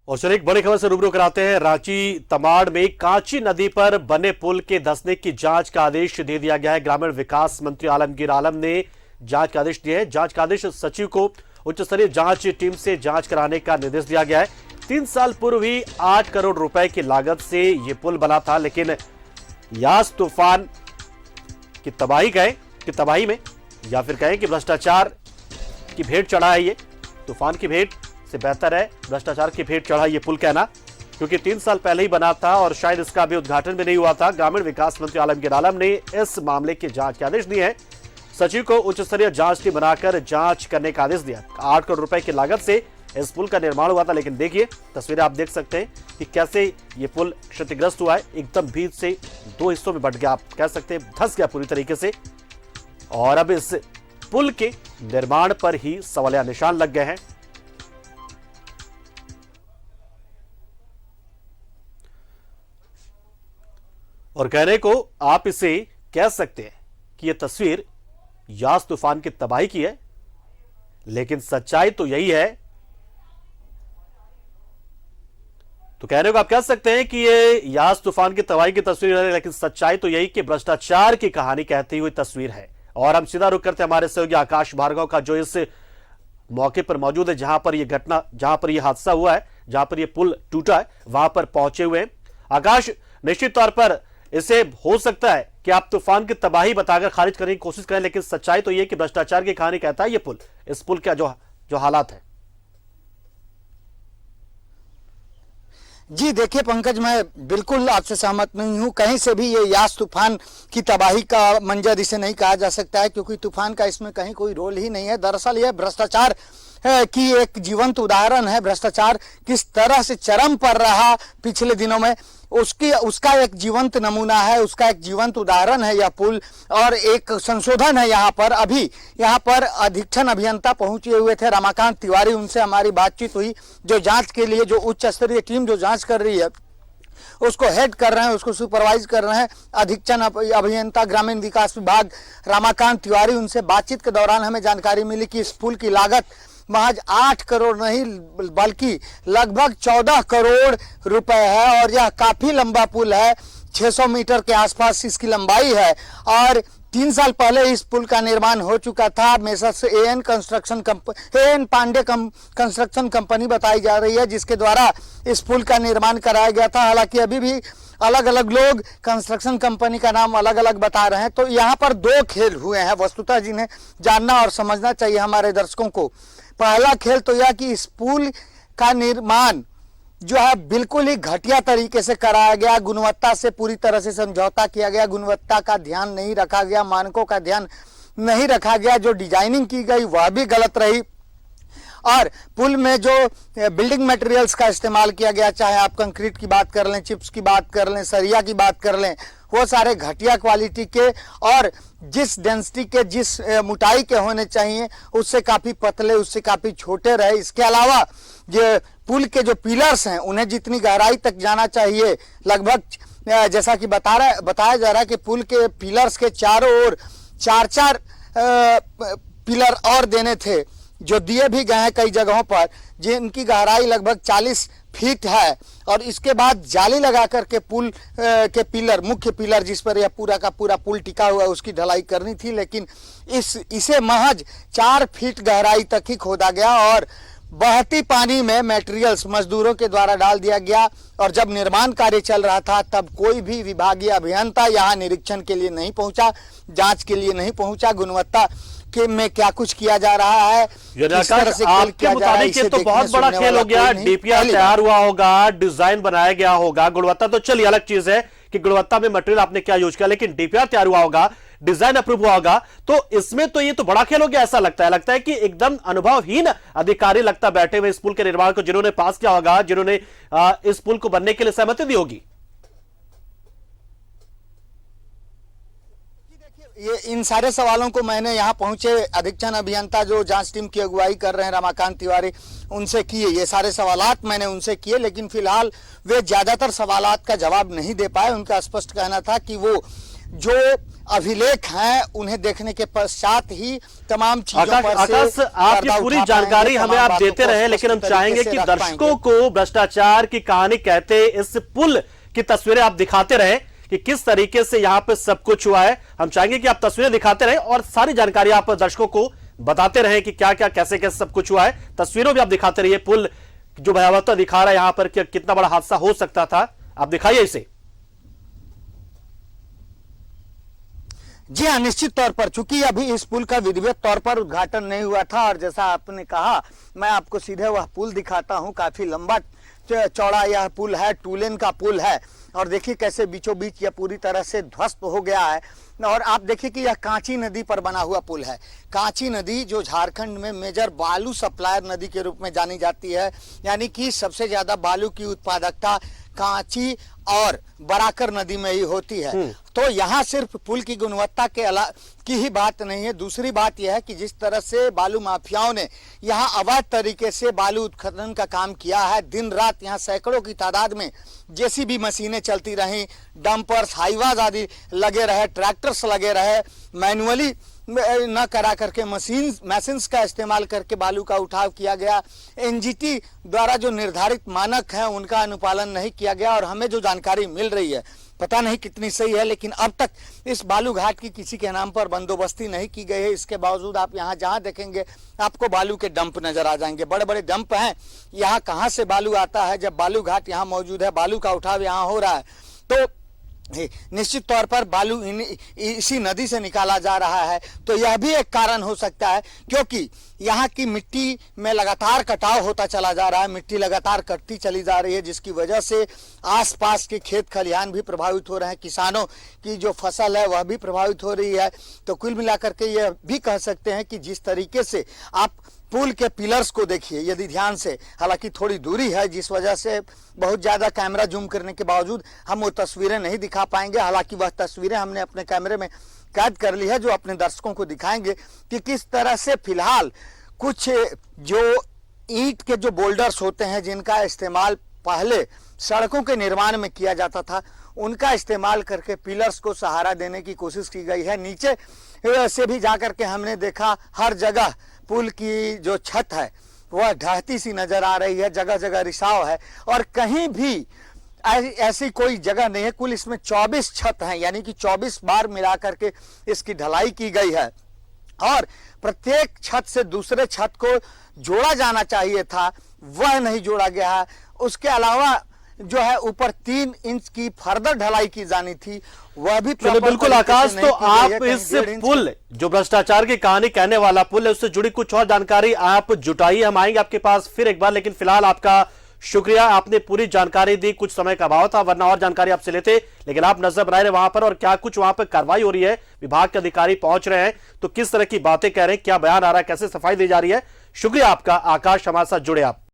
और चलिए एक बड़ी खबर से रूबरू कराते हैं। रांची तमाड़ में कांची नदी पर बने पुल के धंसने की जांच का आदेश दे दिया गया है। ग्रामीण विकास मंत्री आलमगीर आलम ने जांच का आदेश दिया है। जांच का आदेश सचिव को उच्च स्तरीय जांच टीम से जांच कराने का निर्देश दिया गया है। 3 साल पूर्व ही 8 करोड़ रुपए की लागत से यह पुल बना था, लेकिन यास तूफान की तबाही में या फिर कहें कि भ्रष्टाचार की भेंट चढ़ा है। ये तूफान की भेंट से बेहतर है भ्रष्टाचार की भेंट चढ़ा ये पुल कहना, क्योंकि 3 साल पहले ही बना था और शायद इसका अभी उद्घाटन भी नहीं हुआ था। ग्रामीण विकास मंत्री आलमगीर आलम ने इस मामले की जांच के आदेश दिए हैं। सचिव को उच्च स्तरीय जांच टीम बनाकर जांच करने का आदेश दिया। 8 करोड़ रुपए की लागत से इस पुल का निर्माण हुआ था, लेकिन देखिए तस्वीरें आप देख सकते हैं कि कैसे ये पुल क्षतिग्रस्त हुआ है। एकदम बीच से 2 हिस्सों में बंट गया, आप कह सकते हैं धंस गया पूरी तरीके से। और अब इस पुल के निर्माण पर ही सवालिया निशान लग गए हैं। और कहने को आप इसे कह सकते हैं कि यह तस्वीर यास तूफान की तबाही की है, लेकिन सच्चाई तो यही है। तो कहने को आप कह सकते हैं कि ये यास तूफान की तबाही की तस्वीर है, लेकिन सच्चाई तो यही कि भ्रष्टाचार की कहानी कहती हुई तस्वीर है। और हम सीधा रुख करते हैं हमारे सहयोगी आकाश भार्गव का, जो इस मौके पर मौजूद है जहां पर यह हादसा हुआ है, जहां पर यह पुल टूटा है, वहां पर पहुंचे हुए हैं। आकाश, निश्चित तौर पर इसे हो सकता है कि आप तूफान की तबाही बताकर खारिज करने की कोशिश करें, लेकिन सच्चाई तो यह कि भ्रष्टाचार की कहानी कहता है ये पुल। इस पुल का जो हालात है। जी देखिए पंकज, मैं बिल्कुल आपसे सहमत नहीं हूं। कहीं से भी ये यास तूफान की तबाही का मंजर इसे नहीं कहा जा सकता है, क्योंकि तूफान का इसमें कहीं कोई रोल ही नहीं है। दरअसल यह भ्रष्टाचार की एक जीवंत उदाहरण है। भ्रष्टाचार किस तरह से चरम पर रहा पिछले दिनों में, उसका एक जीवंत नमूना है, उसका एक जीवंत उदाहरण है यह पुल। और एक संशोधन है यहाँ पर। अभी यहाँ पर अधीक्षण अभियंता पहुंचे हुए थे रमाकांत तिवारी, उनसे हमारी बातचीत हुई। जो जांच के लिए जो उच्च स्तरीय टीम जो जांच कर रही है उसको हेड कर रहे हैं, उसको सुपरवाइज कर रहे हैं अधीक्षण अभियंता ग्रामीण विकास विभाग रमाकांत तिवारी। उनसे बातचीत के दौरान हमें जानकारी मिली कि इस पुल की लागत महज 8 करोड़ नहीं बल्कि लगभग 14 करोड़ रुपए है। और यह काफी लंबा पुल है, 600 मीटर के आसपास इसकी लंबाई है। और 3 साल पहले इस पुल का निर्माण हो चुका था। Messrs A N Pandey construction company बताई जा रही है, जिसके द्वारा इस पुल का निर्माण कराया गया था। हालांकि अभी भी अलग अलग लोग कंस्ट्रक्शन कंपनी का नाम अलग अलग बता रहे हैं। तो यहाँ पर 2 खेल हुए हैं वस्तुतः, जिन्हें जानना और समझना चाहिए हमारे दर्शकों को। पहला खेल तो यह कि इस पुल का निर्माण जो है बिल्कुल ही घटिया तरीके से कराया गया, गुणवत्ता से पूरी तरह से समझौता किया गया, गुणवत्ता का ध्यान नहीं रखा गया, मानकों का ध्यान नहीं रखा गया। जो डिजाइनिंग की गई वह भी गलत रही। और पुल में जो बिल्डिंग मटेरियल्स का इस्तेमाल किया गया, चाहे आप कंक्रीट की बात कर लें, चिप्स की बात कर लें, सरिया की बात कर लें, वो सारे घटिया क्वालिटी के और जिस डेंसिटी के, जिस मोटाई के होने चाहिए उससे काफ़ी पतले, उससे काफ़ी छोटे रहे। इसके अलावा ये पुल के जो पिलर्स हैं उन्हें जितनी गहराई तक जाना चाहिए, लगभग जैसा कि बताया जा रहा है कि पुल के पिलर्स के चारों ओर 4-4 पिलर और देने थे, जो दिए भी गए हैं कई जगहों पर, जिनकी गहराई लगभग 40 फीट है। और इसके बाद जाली लगा करके पुल के पिलर, मुख्य पिलर जिस पर यह पूरा का पूरा पुल टिका हुआ है, उसकी ढलाई करनी थी। लेकिन इसे महज 4 फीट गहराई तक ही खोदा गया और बहती पानी में मटेरियल्स मजदूरों के द्वारा डाल दिया गया। और जब निर्माण कार्य चल रहा था तब कोई भी विभागीय अभियंता यहाँ निरीक्षण के लिए नहीं पहुंचा, जांच के लिए नहीं पहुंचा, गुणवत्ता में क्या कुछ किया जा रहा है, किस तरह से खेल किया जा रहा है, इसे तो बहुत बड़ा खेल हो गया। डीपीआर तैयार हुआ होगा, डिजाइन बनाया गया होगा, गुणवत्ता तो चलिए अलग चीज है कि गुणवत्ता में मटेरियल आपने क्या यूज किया, लेकिन डीपीआर तैयार हुआ होगा, डिजाइन अप्रूव हुआ होगा। तो इसमें तो ये तो बड़ा खेल हो गया। ऐसा लगता है कि एकदम अनुभवहीन अधिकारी लगता बैठे हुए इस पुल के निर्माण को, जिन्होंने पास किया होगा, जिन्होंने इस पुल को बनने के लिए सहमति दी होगी। ये इन सारे सवालों को मैंने यहाँ पहुंचे अधीक्षण अभियंता जो जांच टीम की अगुवाई कर रहे हैं रमाकांत तिवारी, उनसे किए। ये सारे सवालात मैंने उनसे किए, लेकिन फिलहाल वे ज्यादातर सवालात का जवाब नहीं दे पाए। उनका स्पष्ट कहना था कि वो जो अभिलेख हैं उन्हें देखने के पश्चात ही तमाम चीजों पर आकाश, से आप ये पूरी जानकारी हमें आप देते रहे, लेकिन हम चाहेंगे कि दर्शकों को भ्रष्टाचार की कहानी कहते इस पुल की तस्वीरें आप दिखाते रहे कि किस तरीके से यहाँ पे सब कुछ हुआ है। हम चाहेंगे कि आप तस्वीरें दिखाते रहे और सारी जानकारी आप दर्शकों को बताते रहे कि क्या क्या कैसे कैसे सब कुछ हुआ है। तस्वीरों भी आप दिखाते रहिए, पुल जो भयावहता दिखा रहा है यहाँ पर कितना बड़ा हादसा हो सकता था, आप दिखाइए इसे। जी हाँ, निश्चित तौर पर, चूंकि अभी इस पुल का विधिवत तौर पर उद्घाटन नहीं हुआ था और जैसा आपने कहा, मैं आपको सीधे वह पुल दिखाता हूं। काफी लंबा चौड़ा यह पुल है, 2 लेन का पुल है और देखिए कैसे बीचों बीच यह पूरी तरह से ध्वस्त हो गया है। और आप देखिए कि यह कांची नदी पर बना हुआ पुल है। कांची नदी जो झारखंड में मेजर बालू सप्लायर नदी के रूप में जानी जाती है, यानी कि सबसे ज्यादा बालू की उत्पादकता कांची और बराकर नदी में ही होती है। तो यहाँ सिर्फ पुल की गुणवत्ता की ही बात नहीं है, दूसरी बात यह है कि जिस तरह से बालू माफियाओं ने यहाँ अवैध तरीके से बालू उत्खनन का काम किया है, दिन रात यहाँ सैकड़ों की तादाद में जेसीबी मशीनें चलती रहीं, डंपर्स, हाईवाज आदि लगे रहे, ट्रैक्टर्स लगे रहे, मैनुअली न करा करके मशीन्स का इस्तेमाल करके बालू का उठाव किया गया। एनजीटी द्वारा जो निर्धारित मानक हैं उनका अनुपालन नहीं किया गया और हमें जो जानकारी मिल रही है, पता नहीं कितनी सही है, लेकिन अब तक इस बालू घाट की किसी के नाम पर बंदोबस्ती नहीं की गई है। इसके बावजूद आप यहाँ जहाँ देखेंगे आपको बालू के डंप नजर आ जाएंगे, बड़े बड़े डंप हैं। यहाँ कहाँ से बालू आता है जब बालू घाट यहाँ मौजूद है, बालू का उठाव यहाँ हो रहा है, तो निश्चित तौर पर बालू इसी नदी से निकाला जा रहा है। तो यह भी एक कारण हो सकता है, क्योंकि यहाँ की मिट्टी में लगातार कटाव होता चला जा रहा है, मिट्टी लगातार कटती चली जा रही है, जिसकी वजह से आसपास के खेत खलिहान भी प्रभावित हो रहे हैं, किसानों की जो फसल है वह भी प्रभावित हो रही है। तो कुल मिलाकर के यह भी कह सकते हैं कि जिस तरीके से आप पुल के पिलर्स को देखिए यदि ध्यान से, हालांकि थोड़ी दूरी है जिस वजह से बहुत ज़्यादा कैमरा जूम करने के बावजूद हम वो तस्वीरें नहीं दिखा पाएंगे, हालांकि वह तस्वीरें हमने अपने कैमरे में कैद कर ली है जो अपने दर्शकों को दिखाएंगे कि किस तरह से फिलहाल कुछ जो ईंट के जो बोल्डर्स होते हैं जिनका इस्तेमाल पहले सड़कों के निर्माण में किया जाता था, उनका इस्तेमाल करके पिलर्स को सहारा देने की कोशिश की गई है। नीचे से भी जाकर के हमने देखा हर जगह पुल की जो छत है वह ढहती सी नजर आ रही है, जगह जगह रिसाव है और कहीं भी ऐसी कोई जगह नहीं है। कुल इसमें 24 छत हैं, यानी कि 24 बार मिलाकर के इसकी ढलाई की गई है और प्रत्येक छत से दूसरे छत को जोड़ा जाना चाहिए था, वह नहीं जोड़ा गया है। उसके अलावा जो है ऊपर 3 इंच की फर्दर ढलाई की जानी थी, वह भी बिल्कुल आकाश। तो आप इस पुल जो भ्रष्टाचार की कहानी कहने वाला पुल है उससे जुड़ी कुछ और जानकारी आप जुटाइए, हम आएंगे आपके पास फिर एक बार, लेकिन फिलहाल आपका शुक्रिया, आपने पूरी जानकारी दी। कुछ समय का अभाव था वरना और जानकारी आपसे लेते, लेकिन आप नजर बनाए रहे वहां पर और क्या कुछ वहां पर कार्रवाई हो रही है, विभाग के अधिकारी पहुंच रहे हैं तो किस तरह की बातें कह रहे हैं, क्या बयान आ रहा है, कैसे सफाई दी जा रही है। शुक्रिया आपका आकाश, हमारे साथ जुड़े आप।